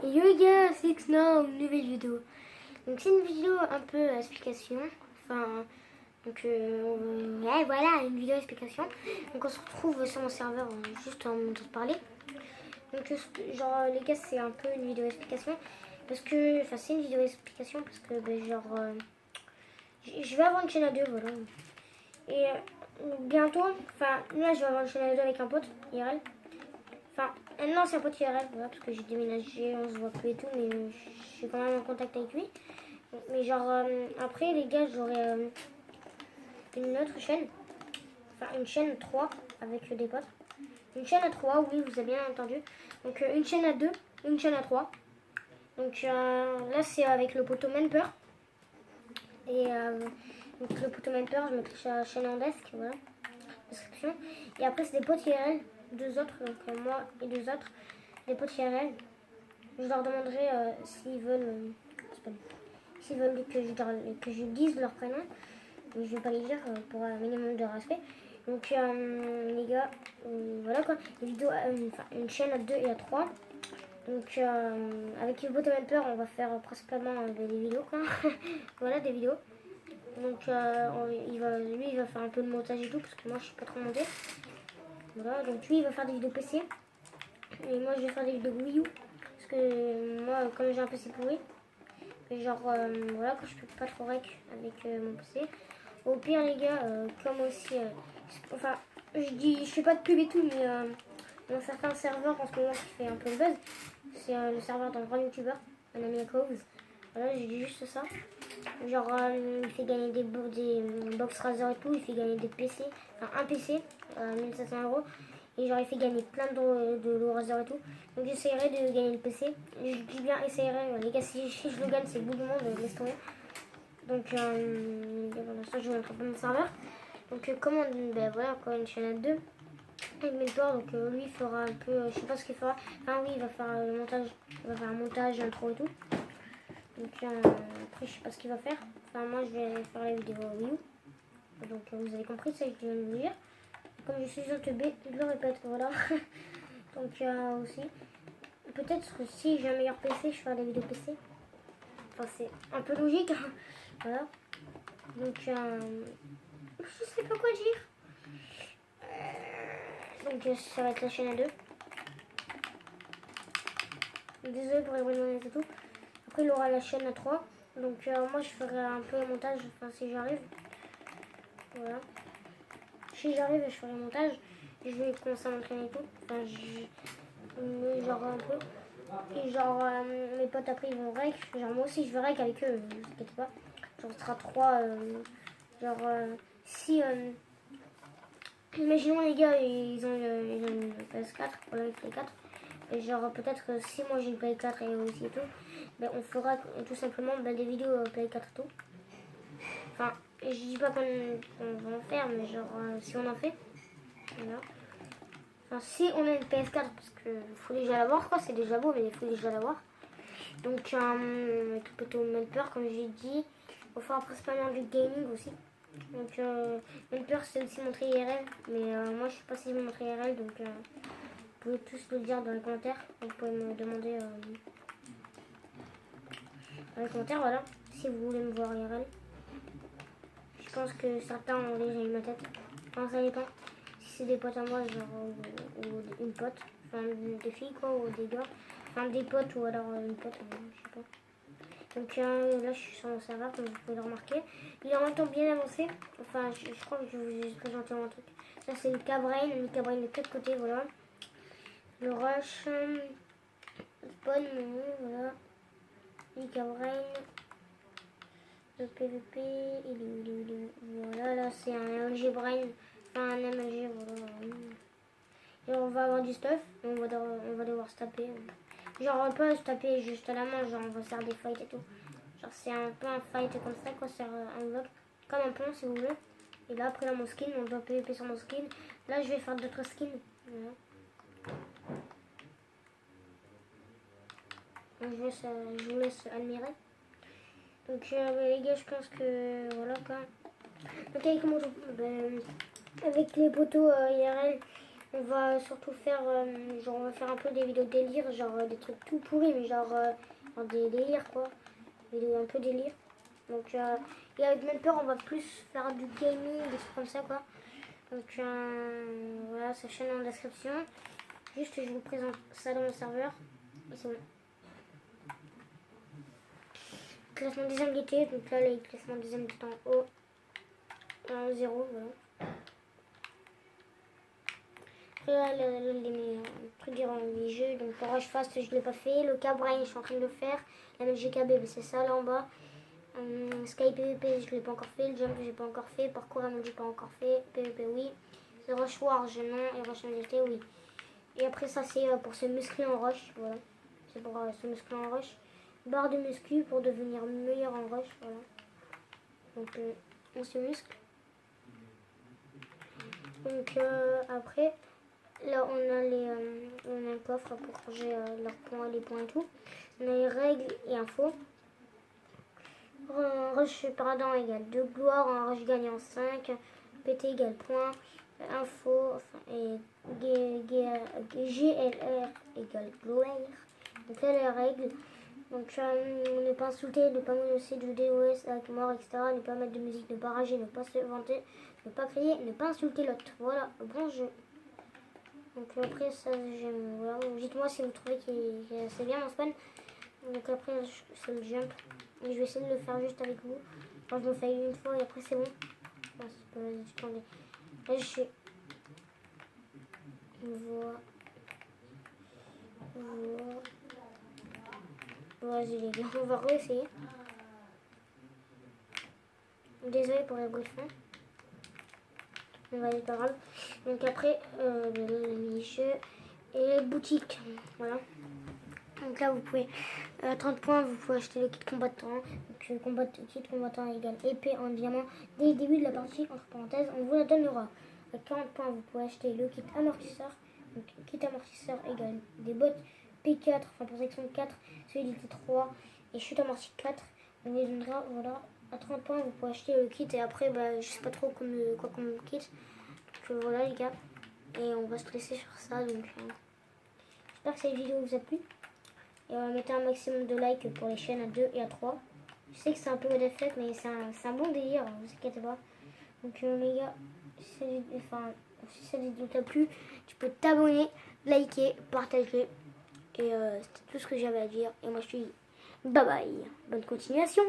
Et yo les gars, c'est Xna, une nouvelle vidéo. Donc c'est une vidéo un peu explication. Enfin, donc ouais, voilà, une vidéo explication. Donc on se retrouve sur mon serveur juste en même temps de parler. Donc genre les gars, c'est un peu une vidéo explication. Parce que, enfin c'est une vidéo explication parce que je vais avoir une chaîne à deux, voilà. Et bientôt, enfin là je vais avoir une chaîne à deux avec un pote, IRL. Enfin, non, c'est un pote IRL, voilà, parce que j'ai déménagé, on se voit plus et tout, mais je suis quand même en contact avec lui. Mais genre, après, les gars, j'aurai une autre chaîne, enfin une chaîne 3 avec des potes. Une chaîne à 3, oui, vous avez bien entendu. Donc, une chaîne à 2, une chaîne à 3. Donc, là, c'est avec le poteau Menper. Et donc, le poteau Menper, je mettrai sur la chaîne en desk, voilà, description. Et après, c'est des potes IRL, deux autres, donc moi et deux autres. Des potes IRL, je leur demanderai s'ils veulent, que je dise leur prénom, mais je vais pas les dire pour un minimum de respect. Donc les gars, voilà quoi, des vidéos, une chaîne à 2 et à 3. Donc avec le bot Mentor, on va faire principalement des vidéos quoi. Voilà des vidéos. Donc lui il va faire un peu de montage et tout parce que moi je suis pas trop monté. Voilà, donc lui il va faire des vidéos PC. Et moi je vais faire des vidéos Wii U. Parce que moi comme j'ai un PC pourri, genre voilà, quand je peux pas trop rec avec mon PC. Au pire les gars, comme aussi, enfin je fais pas de pub et tout, mais dans certains serveurs en ce moment qui fait un peu le buzz, c'est le serveur d'un grand youtubeur, un ami à cause. Voilà, j'ai dit juste ça. Genre il fait gagner des box Razer et tout, il fait gagner des PC, enfin un PC à 1700 €. Et j'aurais fait gagner plein de lots Razer et tout. Donc j'essaierai de gagner le PC. Je dis bien essaierai. Les gars, si je le gagne, c'est le bout du monde, laisse tomber. Donc pour l'instant, je vous montre un peu mon serveur. Donc comment, ben voilà, quoi, une chaîne à 2. Avec mes ports, donc lui il fera un peu, je sais pas ce qu'il fera. Enfin oui, il va faire le montage. Il va faire un montage, intro et tout. Donc après, je sais pas ce qu'il va faire. Enfin moi, je vais faire la vidéo Wii U. Donc vous avez compris, ça je viens de vous dire. Comme je suis sur TB, je le répète, voilà. Donc aussi, peut-être que si j'ai un meilleur PC, je ferai des vidéos PC. Enfin, c'est un peu logique, hein. Voilà. Donc, je sais pas quoi dire. Donc, ça va être la chaîne à 2. Désolé pour les bruits et tout. Après, il aura la chaîne à 3. Donc, moi, je ferai un peu le montage, enfin, si j'arrive. Voilà. Si j'arrive, je ferai le montage. Je vais commencer à m'entraîner et tout. Enfin, genre un peu. Et genre mes potes après ils vont rec. Genre moi aussi je vais rec avec eux, ne vous inquiétez pas. Genre on sera 3. Genre si imaginons les gars ils ont une PS4, voilà une PS4. Et genre peut-être si moi j'ai une PS4 et aussi et tout, ben, on fera tout simplement des vidéos PS4 et tout. Enfin je dis pas qu'on va en faire, mais genre si on en fait. Voilà. Enfin, si on a une PS4, parce qu'il faut déjà l'avoir, quoi, c'est déjà beau, mais il faut déjà l'avoir. Donc, tout plutôt Menper, comme j'ai dit. On fera principalement du gaming aussi. Donc, Menper, c'est aussi montrer IRL, mais moi, je sais pas si je vais montrer IRL, donc vous pouvez tous le dire dans les commentaires. Vous pouvez me demander dans les commentaires, voilà, si vous voulez me voir IRL. Je pense que certains ont déjà eu ma tête. Enfin, ça dépend. Si c'est des potes à moi, genre, ou une pote, enfin des filles quoi, ou des gars, enfin des potes ou alors une pote, je sais pas. Donc là je suis sur mon serveur comme vous pouvez le remarquer. Il est en même temps bien avancé, enfin je crois que je vous ai présenté un truc. Ça c'est le K-Brain de quatre côtés, voilà. Le rush, le spawn, voilà. Le K-Brain, le PVP, voilà, là c'est un LG Brain. Enfin, un MLG, voilà. Et on va avoir du stuff, on va devoir se taper. Genre, pas se taper juste à la main, genre on va faire des fights et tout. Genre, c'est un peu un fight comme ça, quoi, c'est un vlog. Comme un pont, si vous voulez. Et là, après, là, mon skin, on doit PVP sur mon skin. Là, je vais faire d'autres skins. Voilà. Donc, je vous laisse admirer. Donc, les gars, je pense que voilà, quoi. Ok, comment avec les poteaux IRL. On va surtout faire, genre on va faire un peu des vidéos délire, genre des trucs tout pourris, mais genre des délires quoi. Des vidéos un peu délire. Donc et avec Même Peur, on va plus faire du gaming, des trucs comme ça quoi. Donc voilà, sa chaîne en description. Juste je vous présente ça dans mon serveur. Et c'est bon. Classement des invités, donc là les classements des invités en haut. 0, voilà. Après là, les trucs durant les jeux, donc le Rush Fast je l'ai pas fait, le Cabrain je suis en train de le faire, la MGKB c'est ça là en bas, Sky PvP je l'ai pas encore fait, le Jump j'ai pas encore fait, Parcours j'ai pas encore fait, PvP oui, le Rush War non, et Rush MGT oui. Et après ça c'est pour se muscler en rush, voilà, c'est pour se muscler en rush, barre de muscu pour devenir meilleur en rush, voilà. Donc on se muscle. Donc après, là on a un coffre pour ranger leurs points, les points et tout. On a les règles et infos. Rush pardon égale 2 gloire, un rush gagnant 5, PT égale point, info, enfin, et GLR égale gloire. Donc là les règles. Donc ne pas insulter, ne pas menacer de DOS avec mort, etc. Ne pas mettre de musique, ne pas rager, ne pas se vanter, ne pas crier, ne pas insulter l'autre. Voilà, bon jeu. Donc après ça j'aime. Voilà. Dites-moi si vous trouvez que c'est bien mon spawn. Donc après c'est le jump. Et je vais essayer de le faire juste avec vous. Enfin, je me fais une fois et après c'est bon. Enfin, c'est pas... Là je suis. Voilà. Vas-y les gars, on va réessayer. Désolé pour les bruits de fond. On va être pas grave. Donc après, les mini-jeux et les boutiques. Voilà. Donc là, vous pouvez, à 30 points, vous pouvez acheter le kit combattant. Donc kit combattant égale épée en diamant. Dès le début de la partie, entre parenthèses, on vous la donnera. À 40 points, vous pouvez acheter le kit amortisseur. Donc kit amortisseur égale des bottes P4, enfin protection 4, solidité 3 et chute amortie 4. On vous les donnera, voilà. À 30 points, vous pouvez acheter le kit et après, je sais pas trop quoi comme kit. Donc voilà les gars. Et on va se laisser sur ça. Donc j'espère que cette vidéo vous a plu. Et mettez un maximum de likes pour les chaînes à 2 et à 3. Je sais que c'est un peu de fête, mais c'est un bon délire, vous inquiétez pas. Donc les gars, si cette vidéo t'a plu, tu peux t'abonner, liker, partager. Et c'était tout ce que j'avais à dire. Et moi je te dis bye bye. Bonne continuation.